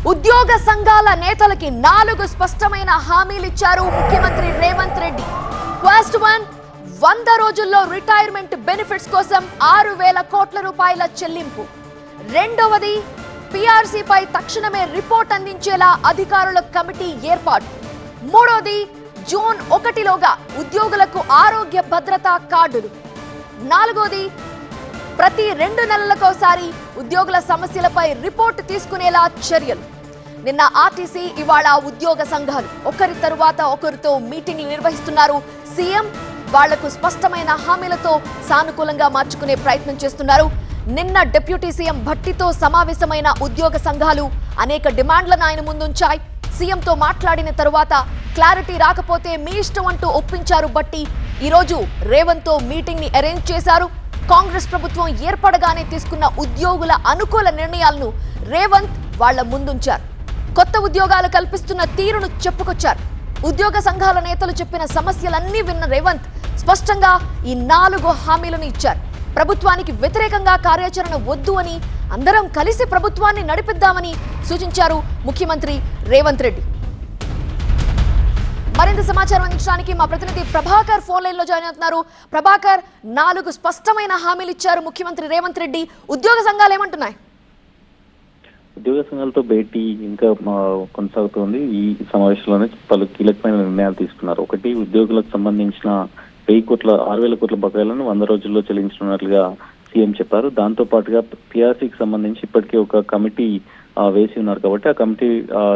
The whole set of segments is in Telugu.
ఉద్యోగ సంఘాల నేతలకి 4 స్పష్టమైన హామీలిచ్చారు ముఖ్యమంత్రి రేవంత్ రెడ్డి. ఫస్ట్ వన్, 100 రోజుల్లో రిటైర్మెంట్ బెనిఫిట్స్ కోసం 6,000 కోట్ల రూపాయల చెల్లింపు. రెండవది, పీఆర్సీ పై తక్షణమే రిపోర్ట్ అందించేలా అధికారుల కమిటీ ఏర్పాటు. మూడోది, జూన్ 1లోగా ఉద్యోగులకు ఆరోగ్య భద్రతా కార్డులు. నాలుగోది, ప్రతి 2 నెలలకోసారి ఉద్యోగుల సమస్యలపై రిపోర్ట్ తీసుకునేలా చర్యలు. నిన్న ఆర్టీసీ, ఇవాళ ఉద్యోగ సంఘాలు ఒకరి తరువాత ఒకరితో మీటింగ్లు నిర్వహిస్తున్నారు. సీఎం వాళ్లకు స్పష్టమైన హామీలతో సానుకూలంగా మార్చుకునే ప్రయత్నం చేస్తున్నారు. నిన్న డిప్యూటీ సీఎం భట్టితో సమావేశమైన ఉద్యోగ సంఘాలు అనేక డిమాండ్లను ఆయన ముందుంచాయి. సీఎంతో మాట్లాడిన తరువాత క్లారిటీ రాకపోతే మీ ఇష్టం అంటూ ఒప్పించారు భట్టి. ఈరోజు రేవంత్ తో మీటింగ్ ని అరేంజ్ చేశారు. కాంగ్రెస్ ప్రభుత్వం ఏర్పడగానే తీసుకున్న ఉద్యోగుల అనుకూల నిర్ణయాలను రేవంత్ వాళ్ల ముందుంచారు. కొత్త ఉద్యోగాలు కల్పిస్తున్న తీరును చెప్పుకొచ్చారు. ఉద్యోగ సంఘాల నేతలు చెప్పిన సమస్యలన్నీ విన్న రేవంత్ స్పష్టంగా ఈ 4 హామీలను ఇచ్చారు. ప్రభుత్వానికి వ్యతిరేకంగా కార్యాచరణ వద్దు అని, అందరం కలిసి ప్రభుత్వాన్ని నడిపిద్దామని సూచించారు ముఖ్యమంత్రి రేవంత్ రెడ్డి. మరింత సమాచారం అందించడానికి మా ప్రతినిధి ప్రభాకర్ ఫోన్ లైన్ లో జాయిన్ అవుతున్నారు. ప్రభాకర్, 4 స్పష్టమైన హామీలు ఇచ్చారు ముఖ్యమంత్రి రేవంత్ రెడ్డి. ఉద్యోగ సంఘాలు ఏమంటున్నాయి? ఉద్యోగ సంఘాలతో భేటీ ఇంకా కొనసాగుతోంది. ఈ సమావేశంలోనే పలు కీలకమైన నిర్ణయాలు తీసుకున్నారు. ఒకటి, ఉద్యోగులకు సంబంధించిన 6,000 కోట్ల బకాయిలను 100 రోజుల్లో చెల్లించనున్నట్లుగా సీఎం చెప్పారు. దాంతో పాటుగా పీఆర్సీకి సంబంధించి ఇప్పటికే ఒక కమిటీ వేసి ఉన్నారు కాబట్టి ఆ కమిటీ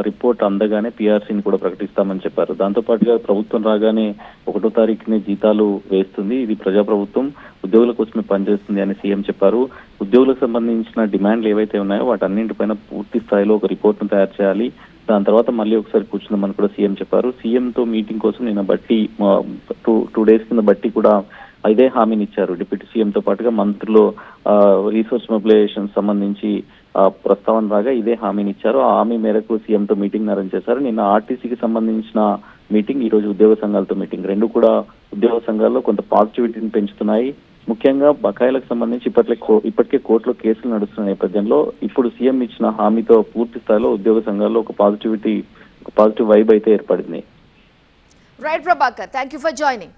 రిపోర్ట్ అందగానే పీఆర్సీని కూడా ప్రకటిస్తామని చెప్పారు. దాంతో పాటుగా ప్రభుత్వం రాగానే 1వ తారీఖునే జీతాలు వేస్తుంది. ఇది ప్రజాప్రభుత్వం ఉద్యోగుల కోసమే పనిచేస్తుంది అని సీఎం చెప్పారు. ఉద్యోగులకు సంబంధించిన డిమాండ్లు ఏవైతే ఉన్నాయో వాటన్నింటిపైన పూర్తి స్థాయిలో ఒక రిపోర్ట్ను తయారు చేయాలి. దాని తర్వాత మళ్ళీ ఒకసారి కూర్చుందామని కూడా సీఎం చెప్పారు. సీఎంతో మీటింగ్ కోసం నిన్న బట్టి 2 డేస్ కింద బట్టి కూడా ఇదే హామీని ఇచ్చారు. డిప్యూటీ సీఎంతో పాటుగా మంత్రులు రీసోర్స్ మొబిలైజేషన్ సంబంధించి ప్రస్తావన రాగా ఇదే హామీని ఇచ్చారు. ఆ హామీ మేరకు సీఎంతో మీటింగ్ అరేంజ్ చేశారు. నిన్న ఆర్టీసీకి సంబంధించిన మీటింగ్, ఈ రోజు ఉద్యోగ సంఘాలతో మీటింగ్. రెండు కూడా ఉద్యోగ సంఘాల్లో కొంత పాజిటివిటీని పెంచుతున్నాయి. ముఖ్యంగా బకాయిలకు సంబంధించి ఇప్పటికే కోర్టులో కేసులు నడుస్తున్న నేపథ్యంలో ఇప్పుడు సీఎం ఇచ్చిన హామీతో పూర్తి స్థాయిలో ఉద్యోగ సంఘాల్లో ఒక పాజిటివ్ వైబ్ అయితే ఏర్పడింది. Right Prabhakar, thank you for joining.